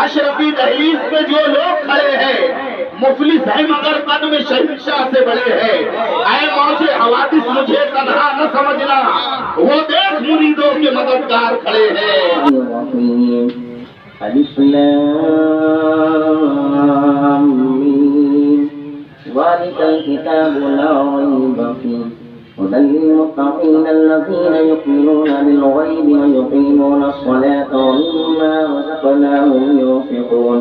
اشرفی دہلیز پہ جو لوگ کھڑے ہیں مفلس ہیں مگر قدم شہنشاہ سے بڑے ہیں. اے موج حوادث مجھے تنہا نہ سمجھنا، وہ دیکھ مریدوں کے مددگار کھڑے ہیں. الف لام میم ذلك الكتاب لا ريب فيه هدى للمتقين الذين يؤمنون بالغيب ويقيمون الصلاة ومما رزقناهم ينفقون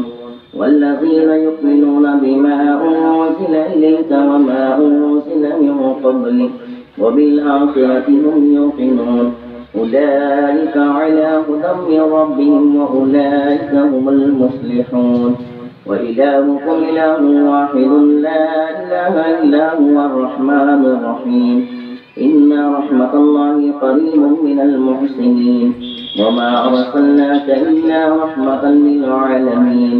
والذين يؤمنون بما أنزل إليك وما أنزل من قبلك وبالآخرة هم يوقنون أولئك على هدى من ربهم وأولئك هم المفلحون. وإلهكم إله واحد لا إله إلا هو الرحمن الرحيم إن رحمة الله قريب من المحسنين وما أرسلناك إلا رحمة للعالمين.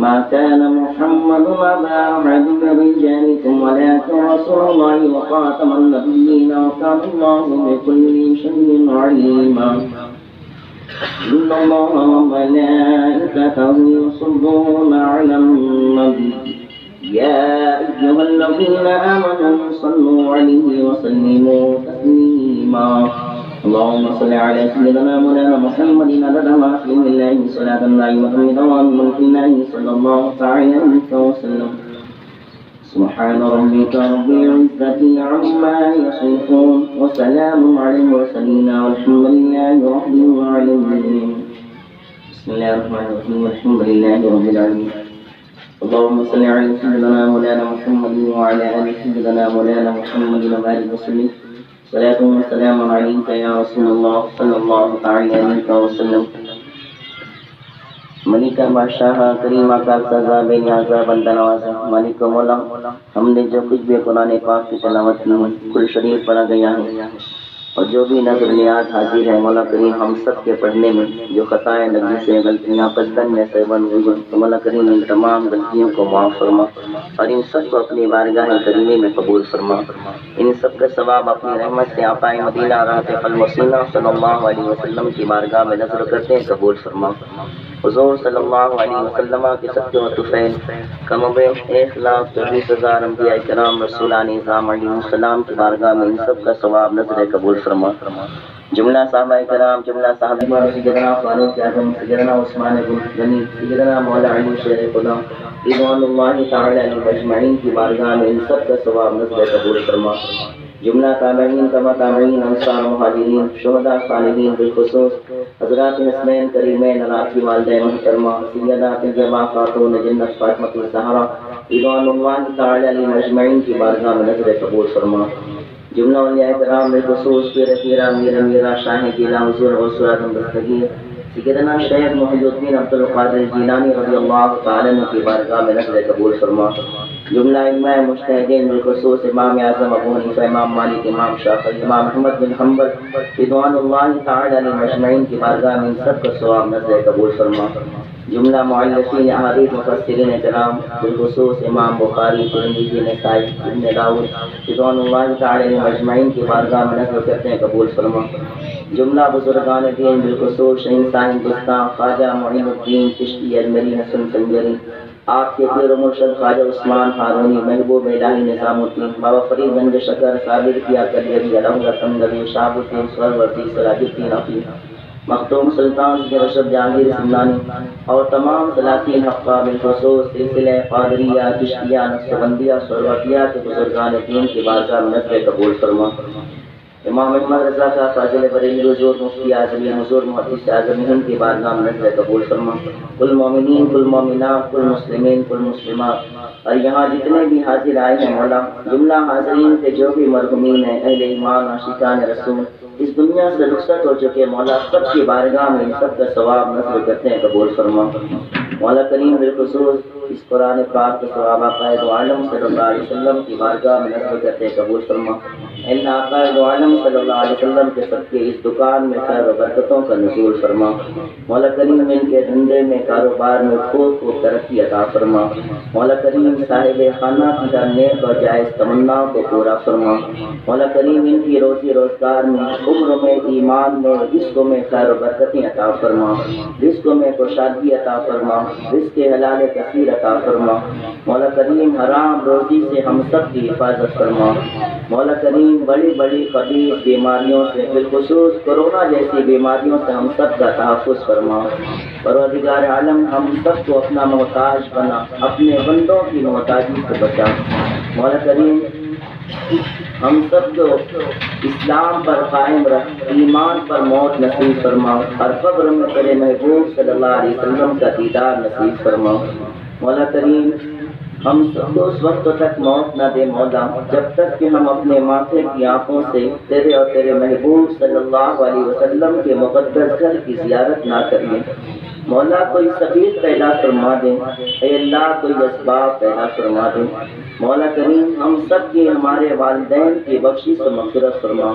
ما كان محمد أبا أحد من رجالكم ولكن رسول الله وخاتم النبيين وكان الله بكل شيء عليما. إن الله وملائكته يصلون على النبي يا أيها الذين آمنوا صلوا عليه وسلموا تسليما. اللهم صل على سيدنا مولانا محمد عدد ما في علم الله صلاة دائمة بدوام ملك الله صلى الله تعالى عليه وسلم. سبحان ربك رب العزة عما يصفون وسلام على المرسلين والحمد لله رب العالمين. بسم الله الرحمن الرحيم والحمد لله رب العالمين. اللهم صل على سيدنا مولانا محمد وعلى آل سيدنا مولانا محمد وبارك وسلم. صلاة وسلام عليك يا رسول الله صلى الله تعالى عليه وسلم. ملک بادشاہ کریم کا سزا بے نیازہ بندہ نوازا مالک مولا، ہم نے جو کچھ بھی قرآن پاک کی تلاوت کی کل شریف پڑھا گیا ہے اور جو بھی نظر نیاز حاضر ہے مولا کریم ہم سب کے پڑھنے میں جو خطائیں لگی سے غلطیاں قصدن میں سیون ہوئی تو مولا کریم ان تمام غلطیوں کو معاف فرما اور ان سب کو اپنی بارگاہ کریمے میں قبول فرما. ان سب کا ثواب اپنی رحمت سے آقا مدینہ راحت قلب وسینہ صلی اللہ علیہ وسلم کی بارگاہ میں نظر کرتے ہیں قبول فرما. حضور صلی اللہ علیہ وسلم کے صدقے و طفیل کم و بیش 1,24,000 انبیاء کرام رسولان نظام علیہ السلام کی بارگاہ میں ان سب کا ثواب نظر قبول فرما. جملہ صحابہ کرام، جملہ صحابہ سیدنا فاروق اعظم، سیدنا عثمان بن غنی، سیدنا مولا علی شیر خدا رضوان اللہ تعالی علیہ اجمعین کی بارگاہ میں ان سب کا ثواب نظر قبول فرما. جملہ تابعین، تبع تابعین، انصار، مہاجرین، شہداء، صالحین، بالخصوص حضرات حسنین کریمین کی والدہ محترمہ سیدہ طیبہ خاتون جنت فاطمہ الزہرا رضوان اللہ تعالی علیہ اجمعین کی بارگاہ میں نظر قبول فرما. جملہ اولیاء کرام بالخصوص پیر پیرا میر میرا شاہ گیلا حضور غوث اعظم دستگیر سیدنا شیخ محی الدین عبد القادر جیلانی رضی اللہ تعالی عنہ کی بارگاہ میں نظر قبول فرما. جملہ ائمہ مجتہدین بالخصوص امام اعظم ابو حنیفہ، امام مالک، امام شافعی، امام احمد بن حنبل رضوان اللہ تعالی علیہ اجمعین کی بارگاہ میں ان سب کا ثواب نظر قبول فرما. جملہ معلقین احادیث مفسرین کرام بالخصوص امام بخاری، ترمذی، نسائی، ابن داؤد رضوان اللہ تعالی علیہ اجمعین کی بارگاہ میں نظر کرتے ہیں قبول فرما. جملہ بزرگان دین بالخصوص شہنشاہ ہندوستان خواجہ معین الدین چشتی اجمیری حسن سنجری، آپ کے پیر و مرشد خواجہ عثمان ہارونی، محبوب الہی نظام الدین، بابا فرید گنج شکر، صابر کیا کلیری، علامہ تنگری، شہاب الدین سہروردی، سراج الدین عقیل، مختوم سلطان کے رشد جہانگیر سمنانی اور تمام سلاطین حقہ بالخصوص سلسلہ قادریہ، چشتیہ، نقشبندیہ، سہروردیہ کے بزرگان دین کی بارگاہ میں نظر قبول فرما. امام احمد رضا کا فاضل بریلی حضور مفتی اعظمی حضور محدث اعظم ہند کی بارگاہ میں نظر قبول فرما. کل مومنین، کل مومنات، کل مسلمین، کل مسلمات اور یہاں جتنے بھی حاضر آئے ہیں مولا، جملہ حاضرین سے جو بھی مرحومین ہیں اہل ایمان عاشقان رسول اس دنیا سے رخصت ہو چکے مولا، سب کی بارگاہ میں ان سب کا ثواب نظر کرتے ہیں قبول فرما. مولا کریم بالخصوص اس قرآن پاک کے ثواب آقا دو عالم صلی اللہ علیہ وسلم کی بارگاہ میں نظر کرتے ہیں قبول فرما. اللہ آقا دو عالم صلی اللہ علیہ وسلم کے صدقے اس دکان میں خیر و برکتوں کا نزول فرما۔ مولا کریم ان کے دھندے میں کاروبار میں خوب خوب ترقی عطا فرما۔ مولا کریم صاحب خانہ کی ہر نیک اور جائز تمناؤں کو پورا فرما۔ مولا کریم ان کی روزی روزگار میں، عمر میں، ایمان میں، رزق میں خیر و برکتیں عطا فرما۔ رزق میں کشادگی عطا فرما، رزق حلال کثیر عطا فرما۔ مولا کریم حرام روزی سے ہم سب کی حفاظت فرما۔ مولا کریم بڑی بڑی خبیث بیماریوں سے، بالخصوص کورونا جیسی بیماریوں سے ہم سب کا تحفظ فرما۔ پروردگار عالم ہم سب کو اپنا محتاج بنا، اپنے بندوں کی محتاجی سے بچا۔ مولا کریم ہم سب کو اسلام پر قائم رکھ، ایمان پر موت نصیب فرما، اور قبر میں تیرے محبوب صلی اللہ علیہ وسلم کا دیدار نصیب فرما۔ مولا کریم ہم سب کو اس وقت تک موت نہ دے مولا جب تک کہ ہم اپنے ماتھے کی آنکھوں سے تیرے اور تیرے محبوب صلی اللہ علیہ وسلم کے مقدس گھر کی زیارت نہ کریں۔ مولا کوئی سبیل پیدا فرما دیں، اے اللہ کوئی اسباب پیدا فرما دیں۔ مولا کریم ہم سب کی، ہمارے والدین کی بخشش و مغفرت فرما۔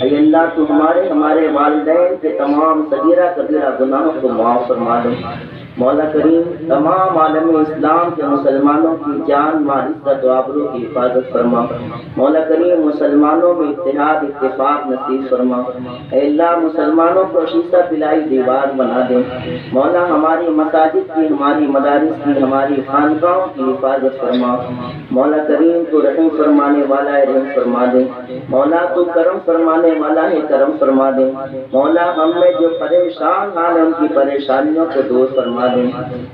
اے اللہ تو ہمارے والدین کے تمام صغیرہ کبیرہ گناہوں کو معاف فرما دیں۔ مولا کریم تمام عالم اسلام کے مسلمانوں کی جان مال عزت و آبرو کی حفاظت فرما۔ مولا کریم مسلمانوں میں اتحاد اتفاق نصیب فرما۔ اے اللہ مسلمانوں کو شیشہ پلائی دیوار بنا دے۔ مولا ہماری مساجد کی، ہماری مدارس کی، ہماری خانقاہوں کی حفاظت فرما۔ مولا کریم تو رحم فرمانے والا ہے، رحم فرما دے۔ مولا تو کرم فرمانے والا ہے، کرم فرما دے۔ مولا ہم میں جو پریشان حال ہیں ان کی پریشانیوں کو دور فرما دے۔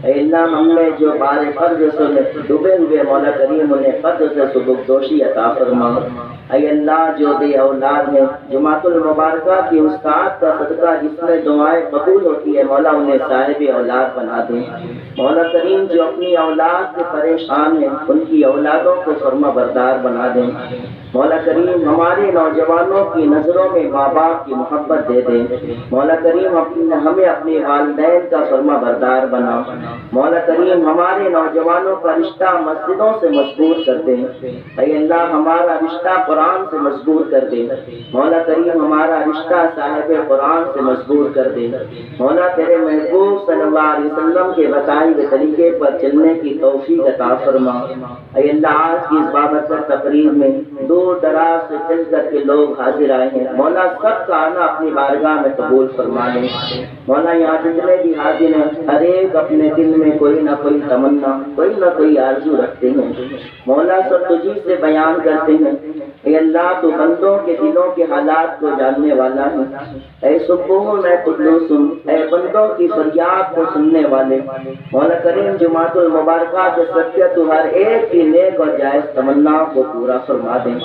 اے اللہ ہم میں جو بار قرض سے ڈوبے ہوئے مولا کریم انہیں قرض سے سبکدوشی عطا فرما۔ اے اللہ جو بے اولاد ہیں، جمعۃ المبارکہ کی استاد کا صدقہ جس میں دعائیں قبول ہوتی ہے، مولا انہیں صاحب اولاد بنا دے۔ مولا کریم جو اپنی اولاد سے پریشان ہیں ان کی اولادوں کو فرما بردار بنا دیں۔ مولا کریم ہمارے نوجوانوں کی نظروں میں ماں باپ کی محبت دے دیں۔ مولا کریم ہمیں اپنے والدین کا فرما بردار بنا۔ مولا کریم ہمارے نوجوانوں کا رشتہ مسجدوں سے مضبوط کر دیں۔ اے اللہ ہمارا رشتہ قرآن سے مضبوط کر دے۔ مولا کریم ہمارا رشتہ صاحب قرآن سے مضبوط کر دے۔ مولا تیرے محبوب صلی اللہ علیہ وسلم کے بتائے ہوئے طریقے پر چلنے کی توفیق عطا فرما۔ اے اللہ آج کی اس بابرکت تقریب میں دور دراز سے چل کر کے لوگ حاضر آئے ہیں، مولا سب کا آنا اپنی بارگاہ میں قبول فرما لیں۔ مولا یہاں جتنے بھی حاضر ہیں ہر ایک اپنے دل میں کوئی نہ کوئی تمنا، کوئی نہ کوئی آرزو رکھتے ہیں، مولا سب تجھی سے بیان کرتے ہیں۔ اے اللہ تو بندوں کے دلوں کے حالات کو جاننے والا ہے۔ اے سبحان اے قدوس، اے بندوں کی فریاد کو سننے والے، مولا کریم جمعۃ المبارکہ کے صدقے تو ہر ایک کی نیک اور جائز تمنا کو پورا فرما دیں۔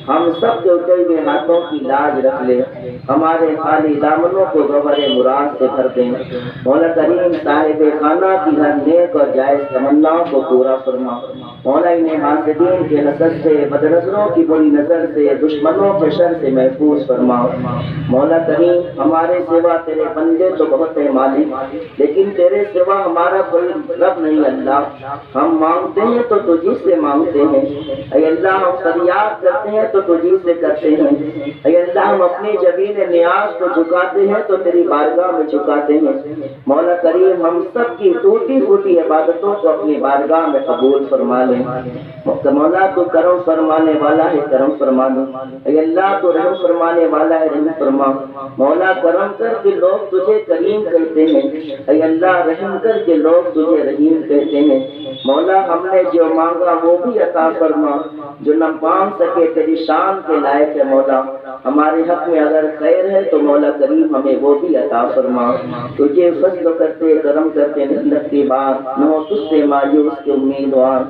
ہم سب کے اٹھے ہوئے ہاتھوں کی لاج رکھ لے، ہمارے خالی دامنوں کو گوہر مراد سے بھر دیں۔ مولا کریم صاحب خانہ کی ہر نیک اور جائز تمناؤں کو پورا فرما۔ مولا انہیں حاسدین کے حسد سے، بدنظروں کی بری نظر سے، دشمنوں کے شر سے محفوظ فرما۔ مولا کریم ہمارے سوا تیرے بندے تو بہت ہیں مالک، لیکن تیرے سوا ہمارا کوئی رب نہیں اللہ۔ ہم مانگتے ہیں تو تجھی سے مانگتے ہیں، اے اللہ ہم فریاد کرتے ہیں تو تجھی سے کرتے ہیں، اے اللہ ہم اپنی جبین نیاز کو جھکاتے ہیں تو تیری بارگاہ میں جھکاتے ہیں۔ مولا کریم ہم سب کی ٹوٹی پھوٹی عبادتوں کو اپنی بارگاہ میں قبول فرما لیں۔ مولا تو کرم فرمانے والا ہے، کرم فرما دو۔ اے اللہ تو رحم فرمانے والا ہے، رحم فرما۔ مولا کرم کر کے لوگ تجھے کریم کہتے ہیں، اے اللہ رحم کر کے لوگ تجھے رحیم کہتے ہیں۔ مولا ہم نے جو مانگا وہ بھی عطا فرما، جو نہ مانگ سکے تیری شان کے لائق ہے مولا۔ ہمارے حق میں اگر خیر ہے تو مولا کریم ہمیں وہ بھی عطا فرما۔ تجھے فضل کرتے کرم کرتے نہیں لگتی بات، نہ ہو تجھ سے مایوس کے امیدوار۔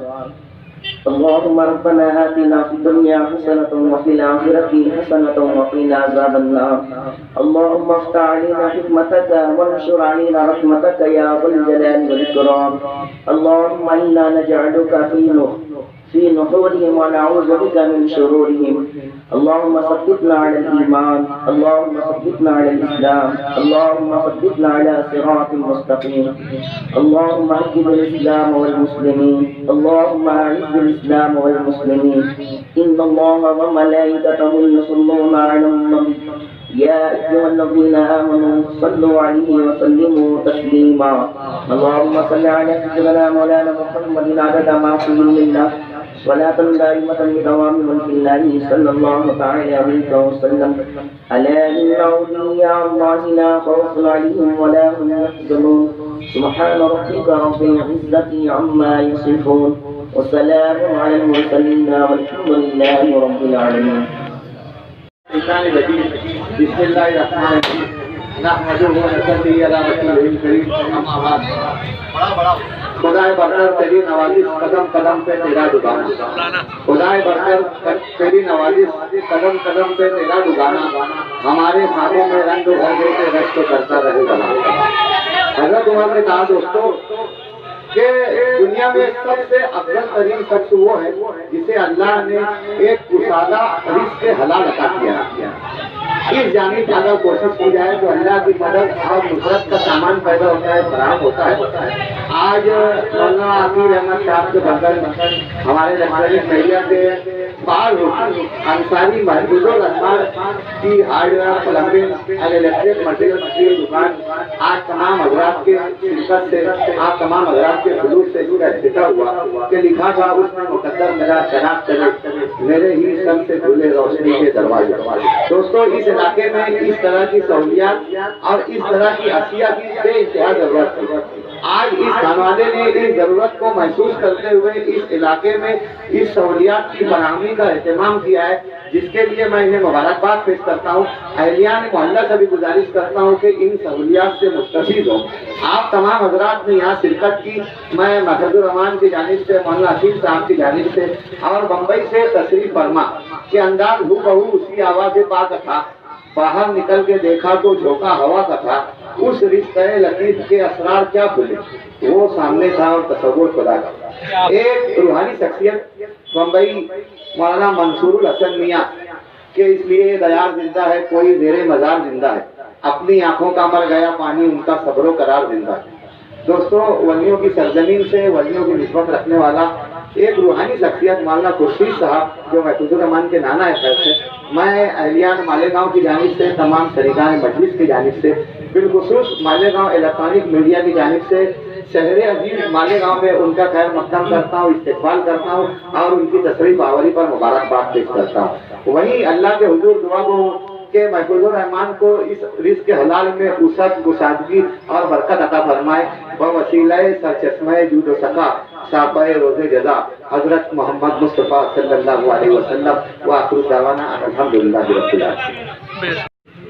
اللهم ربنا آتنا في الدنيا حسنة وفي الآخرة حسنة وقنا عذاب النار. اللهم افتح علينا حكمتك وانشر علينا رحمتك يا ذا الجلال والإكرام. اللهم إنا نجعلك في نحورهم ونعوذ بك من شرورهم. اللهم ثبتنا على الإيمان، اللهم ثبتنا على الإسلام، اللهم ثبتنا على صراط مستقيم. اللهم أعز الإسلام والمسلمين، اللهم أعز الإسلام والمسلمين. إن الله وملائكته يصلون على النبي يا أيها الذين آمنوا صلوا عليه وسلموا تسليما. اللهم صل على سيدنا مولانا محمد عدد ما في الله صلاة دائمة بدوام ملك الله صلى الله تعالى عليه وسلم. ألا إن أولياء الله لا خوف عليهم ولا هم يحزنون. سبحان ربك رب العزة عما يصفون وسلام على المرسلين والحمد لله رب العالمين. بسم اللہ الرحمن الرحیم نحمدہ و نصلی علی رسولہ الکریم اما بعد. خدائے برتر تیری نوازش قدم قدم پہ تیرا دگانا. خدائے برتر تیری نوازش قدم قدم پہ تیرا دگانا. ہمارے ہاتھوں میں رنگ بھر دے کے رشک کرتا رہے گا. حضرت عمر نے کہا دوستو کہ دنیا میں سب سے افضل ترین شخص وہ ہے جسے اللہ نے ایک کشادہ رزق حلال عطا کیا. اس جانب اگر کوشش کی جائے تو اللہ کی مدد اور نصرت کا سامان پیدا ہوتا ہے، فراہم ہوتا ہے. آج مولانا عقیل احمد صاحب کے بغل ہمارے لشکری میڈیا کے بعض انصاری بزرگ افراد کی ہارڈ ویئر پلمبنگ اور الیکٹرک مٹیریل کی دکان آج تمام حضرات کے شرکت سے، آپ تمام حضرات کے خلوص سے افتتاح ہوا کہ لکھا تھا اس میں مقدر میرا شناخت کرے میرے ہی سب سے کھلے روشنی کے دروازے. دوستو اس علاقے میں اس طرح کی سہولیات اور اس طرح کی اشیاء کی بے انتہا ضرورت ہے. آج اس خانوادے نے اس ضرورت کو محسوس کرتے ہوئے اس علاقے میں اس سہولیات کی فراہمی کا اہتمام کیا ہے، جس کے لیے میں انہیں مبارکباد پیش کرتا ہوں. اہلیان محلہ سے بھی گزارش کرتا ہوں کہ ان سہولیات سے مستفید ہوں. آپ تمام حضرات نے یہاں شرکت کی. میں محفوظ الرحمان کی جانب سے، مولانا عقیل صاحب کی جانب سے اور بمبئی سے تشریف فرما کے انداز ہو بہو اسی آواز پاک تھا. باہر نکل کے دیکھا تو جھونکا ہوا کا تھا. اس رشتہ لطیف کے اسرار کیا کھلے وہ سامنے تھا اور تصور خدا کا. ایک روحانی شخصیت بمبئی مولانا منصور الحسن میاں کہ اس لیے دیار زندہ ہے، کوئی زیر مزار زندہ ہے. اپنی آنکھوں کا مر گیا پانی، ان کا صبر و قرار زندہ ہے. دوستو ولیوں کی سرزمین سے ولیوں کی نسبت رکھنے والا ایک روحانی شخصیت مولانا خورشید صاحب جو محفوظ الرحمان کے نانا ہے. میں اہلیان مالیگاؤں کی جانب سے، تمام شریکان مجلس کی جانب سے، بالخصوص مالیگاؤں الیکٹرانک میڈیا کی جانب سے شہر عظیم مالیگاؤں میں ان کا خیر مقدم کرتا ہوں، استقبال کرتا ہوں اور ان کی تشریف آوری پر مبارکباد پیش کرتا ہوں. وہیں اللہ کے حضور دعا گو کہ محفوظ الرحمان کو اس رزق حلال میں وسعت، کشادگی اور برکت عطا فرمائے. بوسیلہ سرچشمہ جود و سخا شاپہ روز جزا حضرت محمد مصطفیٰ صلی اللہ علیہ وسلم. وآخر دعوانا الحمدللہ رب العالمین.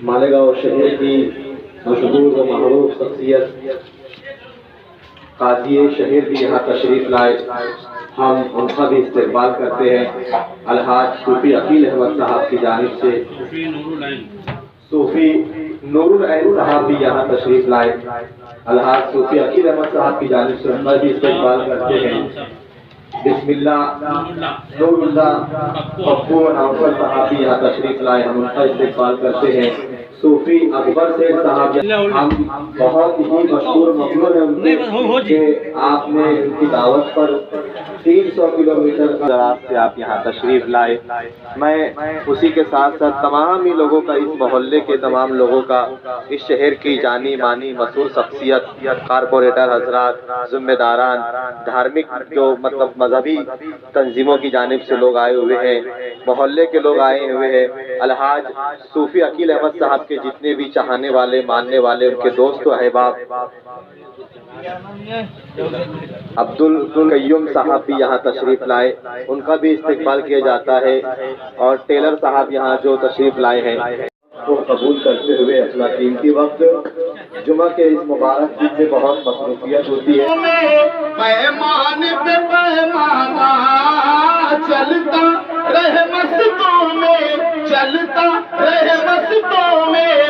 مالیگاؤں شہر کی مشہور و معروف شخصیت قاضی شہر بھی یہاں تشریف لائے. ہم ان کا بھی استقبال کرتے ہیں. الحاج صوفی عقیل احمد صاحب کی جانب سے صوفی نور العین صاحب بھی یہاں تشریف لائے. الحاج صوفی عقیل احمد صاحب کی جانب سے ان کا بھی استقبال کرتے ہیں. بسم اللہ نور اللہ پپو نوفل صاحب بھی یہاں تشریف لائے. ہم ان کا استقبال کرتے ہیں. صوفی اکبر سیٹھ صاحب ہم بہت ہی مشہور مقبول ہیں ان کے کہ آپ نے ان کی دعوت پر 300 کلومیٹر دراز سے آپ یہاں تشریف لائے. میں اسی کے ساتھ ساتھ تمام ہی لوگوں کا، اس محلے کے تمام لوگوں کا، اس شہر کی جانی مانی مشہور شخصیت، کارپوریٹر حضرات، ذمہ داران، دھارمک جو مطلب مذہبی تنظیموں کی جانب سے لوگ آئے ہوئے ہیں، محلے کے لوگ آئے ہوئے ہیں. الحاج صوفی عقیل احمد صاحب کے جتنے بھی چاہنے والے، ماننے والے، ان کے دوست و احباب، عبدالقیوم صاحب بھی یہاں تشریف لائے. ان کا بھی استقبال کیا جاتا ہے. اور ٹیلر صاحب یہاں جو تشریف لائے ہیں کو قبول کرتے ہوئے اپنا قیمتی وقت جمعہ کے اس مبارک دن میں بہت مصروفیت ہوتی ہے. پیمان پہ پیمانہ چلتا رہے مستوں میں، چلتا رہے مستوں میں.